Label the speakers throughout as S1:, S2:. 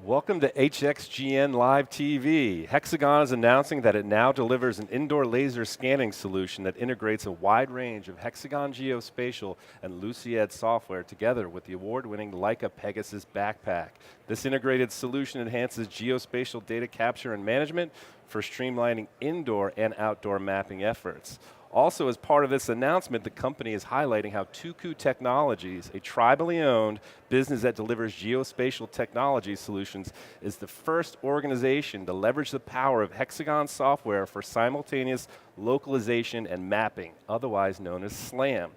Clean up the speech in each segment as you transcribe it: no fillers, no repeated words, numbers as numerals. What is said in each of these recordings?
S1: Welcome to HXGN Live TV. Hexagon is announcing that it now delivers an indoor laser scanning solution that integrates a wide range of Hexagon Geospatial and Luciad software together with the award-winning Leica Pegasus backpack. This integrated solution enhances geospatial data capture and management for streamlining indoor and outdoor mapping efforts. Also, as part of this announcement, the company is highlighting how Tuku Technologies, a tribally owned business that delivers geospatial technology solutions, is the first organization to leverage the power of Hexagon software for simultaneous localization and mapping, otherwise known as SLAM.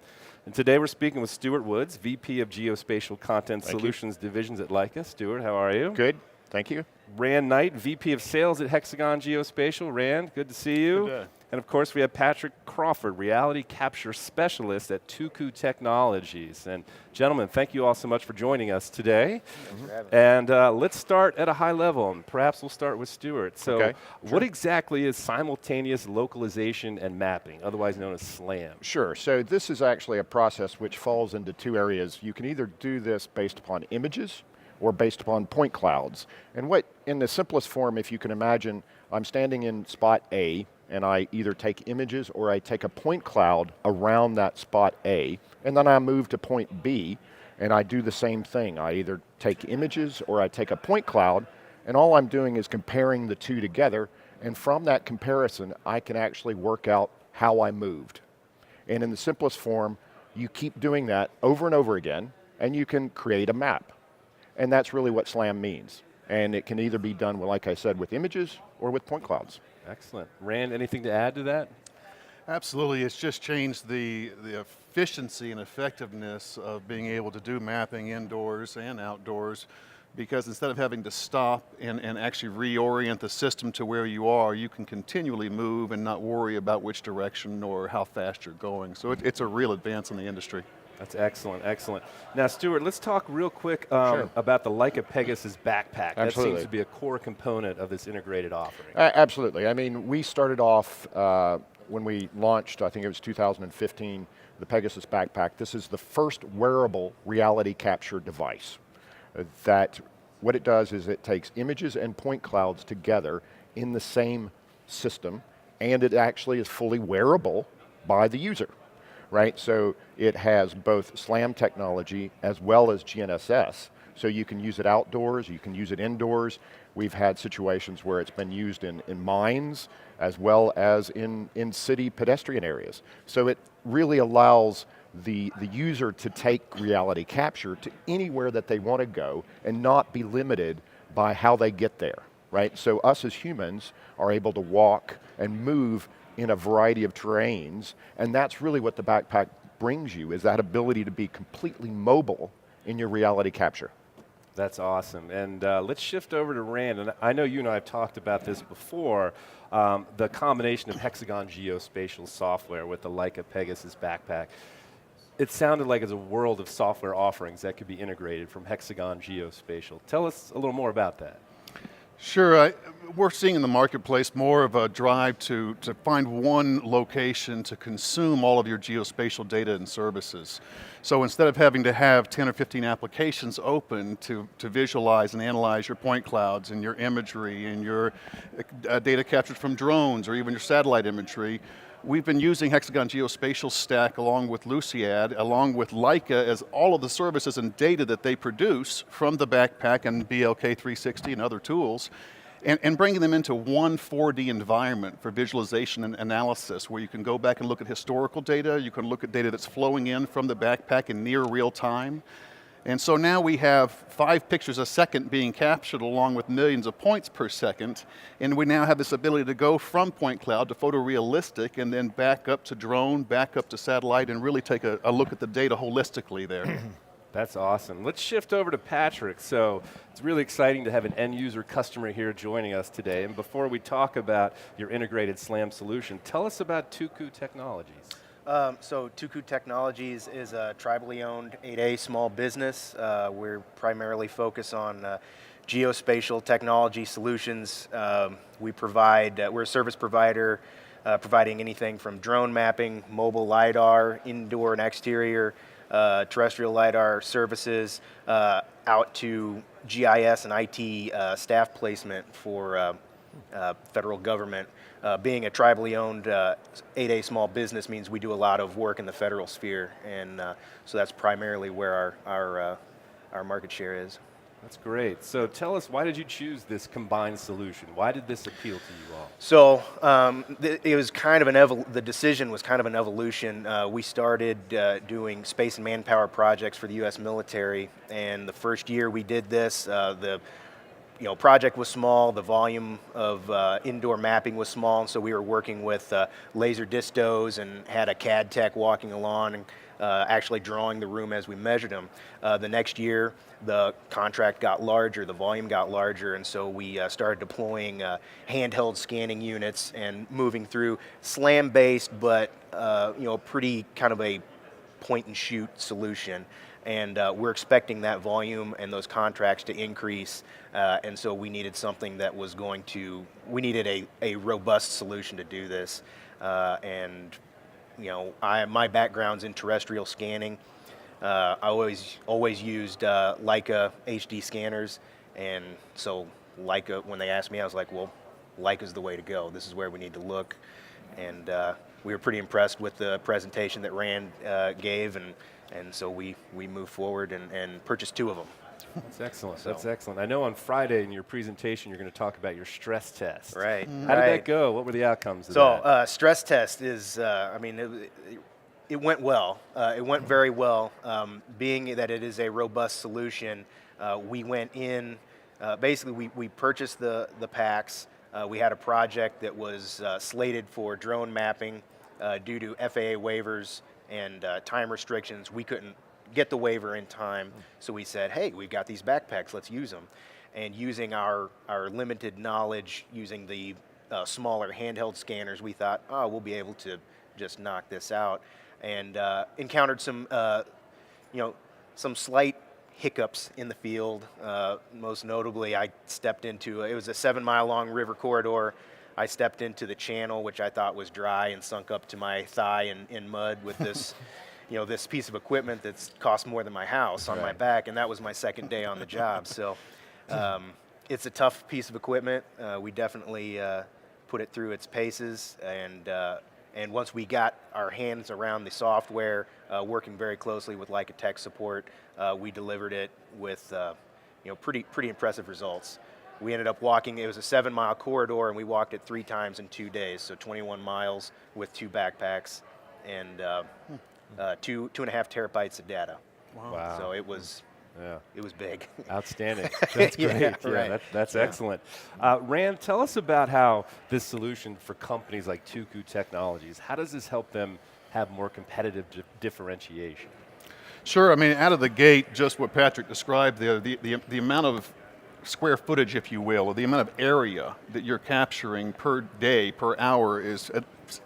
S1: And today we're speaking with Stuart Woods, VP of Geospatial Content Solutions Divisions at Leica. Stuart, how are you?
S2: Good, thank you.
S1: Rand Knight, VP of Sales at Hexagon Geospatial. Rand, good to see you.
S2: Good day.
S1: And of course, we have Patrick Crawford, Reality Capture Specialist at Tuku Technologies. And gentlemen, thank you all so much for joining us today.
S3: Thanks for having us.
S1: And let's start at a high level, and perhaps we'll start with Stuart. So what exactly is simultaneous localization and mapping, otherwise known as SLAM?
S2: Sure, so this is actually a process which falls into two areas. You can either do this based upon images or based upon point clouds. And what, in the simplest form, if you can imagine, I'm standing in spot A, and I either take images or I take a point cloud around that spot A, and then I move to point B, and I do the same thing. I either take images or I take a point cloud, and all I'm doing is comparing the two together, and from that comparison, I can actually work out how I moved. And in the simplest form, you keep doing that over and over again, and you can create a map. And that's really what SLAM means. And it can either be done, like I said, with images or with point clouds.
S1: Excellent. Rand, anything to add to that?
S4: Absolutely, it's just changed the efficiency and effectiveness of being able to do mapping indoors and outdoors, because instead of having to stop and actually reorient the system to where you are, you can continually move and not worry about which direction or how fast you're going. So it's a real advance in the industry.
S1: That's excellent, excellent. Now, Stuart, let's talk real quick about the Leica Pegasus backpack.
S2: Absolutely.
S1: That seems to be a core component of this integrated offering.
S2: Absolutely. I mean, we started off when we launched, I think it was 2015, the Pegasus backpack. This is the first wearable reality capture device. That what it does is it takes images and point clouds together in the same system, and it actually is fully wearable by the user. Right, so it has both SLAM technology as well as GNSS, so you can use it outdoors, you can use it indoors. We've had situations where it's been used in mines as well as in city pedestrian areas. So it really allows the user to take reality capture to anywhere that they want to go and not be limited by how they get there, right? So us as humans are able to walk and move in a variety of terrains, and that's really what the backpack brings you, is that ability to be completely mobile in your reality capture.
S1: That's awesome. And let's shift over to Rand. And I know you and I have talked about this before, the combination of Hexagon Geospatial software with the Leica Pegasus backpack. It sounded like it's a world of software offerings that could be integrated from Hexagon Geospatial. Tell us a little more about that.
S4: Sure, we're seeing in the marketplace more of a drive to find one location to consume all of your geospatial data and services. So instead of having to have 10 or 15 applications open to visualize and analyze your point clouds and your imagery and your data captured from drones or even your satellite imagery, we've been using Hexagon Geospatial Stack along with Luciad, along with Leica, as all of the services and data that they produce from the backpack and BLK 360 and other tools, and bringing them into one 4D environment for visualization and analysis, where you can go back and look at historical data, you can look at data that's flowing in from the backpack in near real time. And so now we have 5 pictures a second being captured along with millions of points per second, and we now have this ability to go from point cloud to photorealistic and then back up to drone, back up to satellite, and really take a look at the data holistically there.
S1: That's awesome. Let's shift over to Patrick. So it's really exciting to have an end user customer here joining us today. And before we talk about your integrated SLAM solution, tell us about Tuku Technologies.
S3: So Tuku Technologies is a tribally owned 8A small business. We're primarily focused on geospatial technology solutions. We're a service provider providing anything from drone mapping, mobile LiDAR, indoor and exterior, terrestrial LiDAR services out to GIS and IT staff placement for federal government. Being a tribally owned 8A small business means we do a lot of work in the federal sphere, and so that's primarily where our market share is.
S1: That's great. So tell us, why did you choose this combined solution? Why did this appeal to you all?
S3: So it was kind of the decision was kind of an evolution. We started doing space and manpower projects for the U.S. military, and the first year we did this, the project was small, the volume of indoor mapping was small, and so we were working with laser distos and had a CAD tech walking along and actually drawing the room as we measured them. The next year, the contract got larger, the volume got larger, and so we started deploying handheld scanning units and moving through SLAM-based, but pretty kind of a point-and-shoot solution. And we're expecting that volume and those contracts to increase, and so we needed something that was we needed a robust solution to do this. And my background's in terrestrial scanning. I always used Leica HD scanners, and so Leica, when they asked me, I was like, well, Leica's the way to go. This is where we need to look. And we were pretty impressed with the presentation that Rand gave, and so we moved forward and purchased 2 of them.
S1: That's excellent. That's excellent. I know on Friday in your presentation you're going to talk about your stress test.
S3: Right.
S1: How did that go? What were the outcomes of that?
S3: So stress test is, it went well. It went very well. Being that it is a robust solution, we went in, basically we purchased the packs. We had a project that was slated for drone mapping due to FAA waivers and time restrictions. We couldn't get the waiver in time, so we said, hey, we've got these backpacks, let's use them. And using our limited knowledge, using the smaller handheld scanners, we thought, oh, we'll be able to just knock this out. And encountered some slight hiccups in the field. Most notably, I stepped into, it was a 7-mile-long river corridor. I stepped into the channel, which I thought was dry, and sunk up to my thigh in mud with this, this piece of equipment that's cost more than my house on my back, and that was my second day on the job. So it's a tough piece of equipment. We definitely put it through its paces, and once we got our hands around the software, working very closely with Leica tech support, we delivered it with pretty impressive results. We ended up walking, it was a 7-mile corridor, and we walked it 3 times in 2 days, so 21 miles with 2 backpacks and 2.5 terabytes of data.
S1: Wow.
S3: So it was big.
S1: Outstanding. That's great.
S3: Yeah, right.
S1: That's excellent. Rand, tell us about how this solution for companies like Tuku Technologies, how does this help them have more competitive differentiation?
S4: Sure. I mean, out of the gate, just what Patrick described there, the amount of square footage, if you will, or the amount of area that you're capturing per day, per hour, is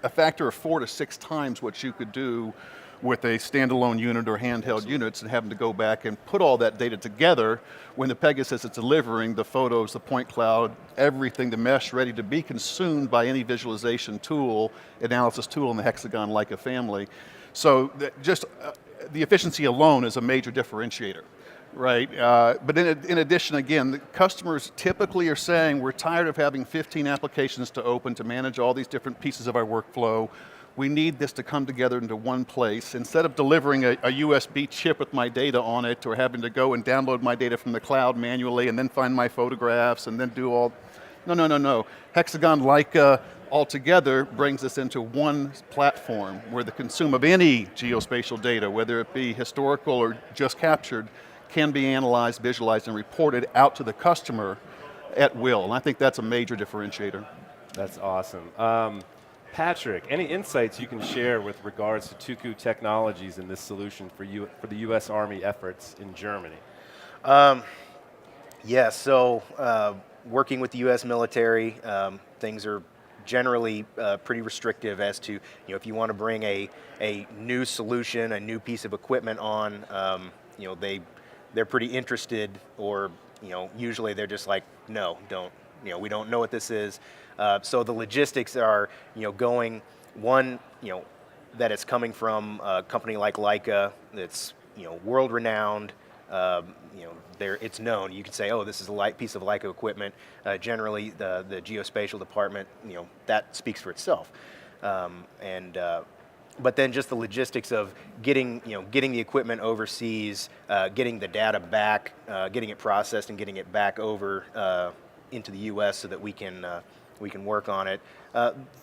S4: a factor of 4 to 6 times what you could do with a standalone unit or handheld units, and having to go back and put all that data together when the Pegasus is delivering the photos, the point cloud, everything, the mesh ready to be consumed by any visualization tool, analysis tool in the Hexagon Leica family. So just the efficiency alone is a major differentiator. Right, but in addition, again, the customers typically are saying, we're tired of having 15 applications to open to manage all these different pieces of our workflow. We need this to come together into one place. Instead of delivering a USB chip with my data on it, or having to go and download my data from the cloud manually and then find my photographs and then do all, no. Hexagon Leica altogether brings us into one platform where the consume of any geospatial data, whether it be historical or just captured, can be analyzed, visualized, and reported out to the customer at will. And I think that's a major differentiator.
S1: That's awesome. Patrick, any insights you can share with regards to Tuku Technologies and this solution for the U.S. Army efforts in Germany?
S3: So working with the U.S. military, things are generally pretty restrictive as to, if you want to bring a new solution, a new piece of equipment on, they're pretty interested, or usually they're just like, no, don't, we don't know what this is. So the logistics are, going, one, that it's coming from a company like Leica that's world-renowned. It's known. You could say, oh, this is a light piece of Leica equipment. Generally, the geospatial department, that speaks for itself. But then just the logistics of getting the equipment overseas, getting the data back, getting it processed, and getting it back over into the U.S. so that we can work on it.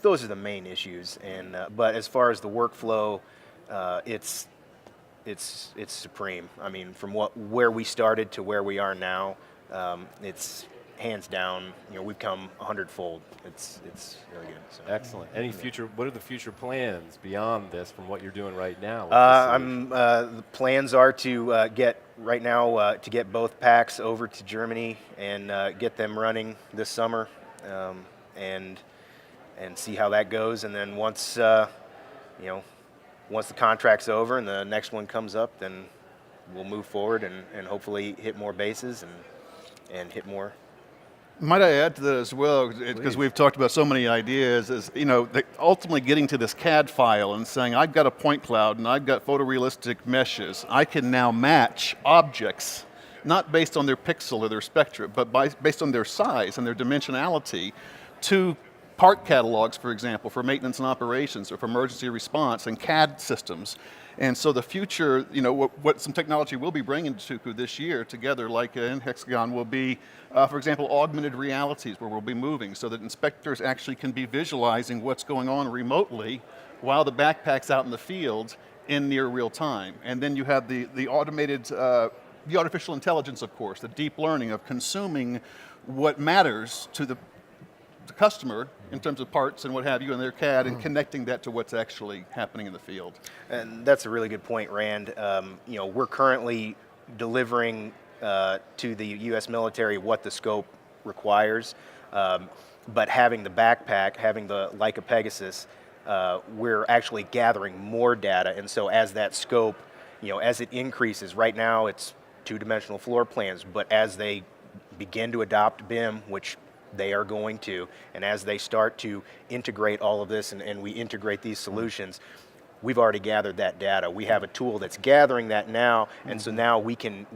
S3: Those are the main issues. But as far as the workflow, it's supreme. I mean, from where we started to where we are now, it's hands down. We've come 100-fold. It's really good. So.
S1: Excellent. What are the future plans beyond this from what you're doing right now?
S3: The plans are to get both packs over to Germany and get them running this summer, and see how that goes. And then once the contract's over and the next one comes up, then we'll move forward and hopefully hit more bases and hit more.
S4: Might I add to that as well, because we've talked about so many ideas, is ultimately getting to this CAD file and saying, I've got a point cloud and I've got photorealistic meshes. I can now match objects, not based on their pixel or their spectra, but based on their size and their dimensionality, to part catalogs, for example, for maintenance and operations or for emergency response and CAD systems. And so the future, what some technology we'll be bringing to Tuku this year together, like in Hexagon, will be, for example, augmented realities, where we'll be moving so that inspectors actually can be visualizing what's going on remotely while the backpack's out in the field in near real time. And then you have the automated, the artificial intelligence, of course, the deep learning of consuming what matters to the customer in terms of parts and what have you in their CAD, and connecting that to what's actually happening in the field.
S3: And that's a really good point, Rand. We're currently delivering to the U.S. military what the scope requires, but having the backpack, having the Leica Pegasus, we're actually gathering more data, and so as that scope, as it increases, right now it's two-dimensional floor plans, but as they begin to adopt BIM, which they are going to, and as they start to integrate all of this and we integrate these solutions, we've already gathered that data. We have a tool that's gathering that now, and so now we can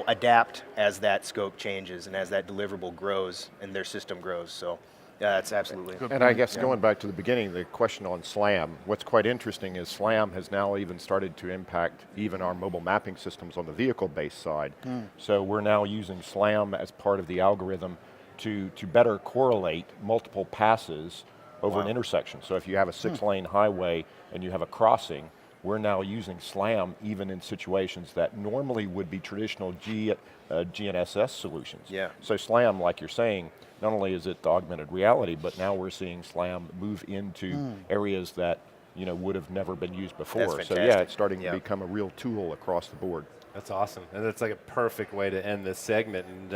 S3: adapt as that scope changes and as that deliverable grows and their system grows. So that's absolutely.
S2: And I guess going back to the beginning, the question on SLAM, what's quite interesting is SLAM has now even started to impact even our mobile mapping systems on the vehicle-based side. So we're now using SLAM as part of the algorithm to better correlate multiple passes over an intersection. So if you have a 6-lane highway and you have a crossing, we're now using SLAM even in situations that normally would be traditional GNSS solutions.
S3: Yeah.
S2: So SLAM, like you're saying, not only is it the augmented reality, but now we're seeing SLAM move into areas that would have never been used before.
S3: That's
S2: so yeah, it's starting to become a real tool across the board.
S1: That's awesome, and that's like a perfect way to end this segment. And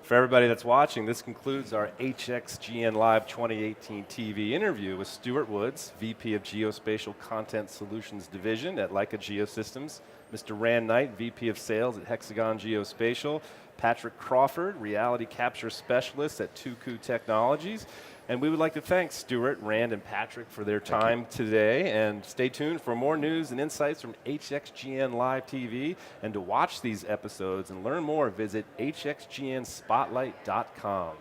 S1: for everybody that's watching, this concludes our HXGN Live 2018 TV interview with Stuart Woods, VP of Geospatial Content Solutions Division at Leica Geosystems, Mr. Rand Knight, VP of Sales at Hexagon Geospatial, Patrick Crawford, Reality Capture Specialist at Tuku Technologies. And we would like to thank Stuart, Rand, and Patrick for their time today. And stay tuned for more news and insights from HXGN Live TV. And to watch these episodes and learn more, visit hxgnspotlight.com.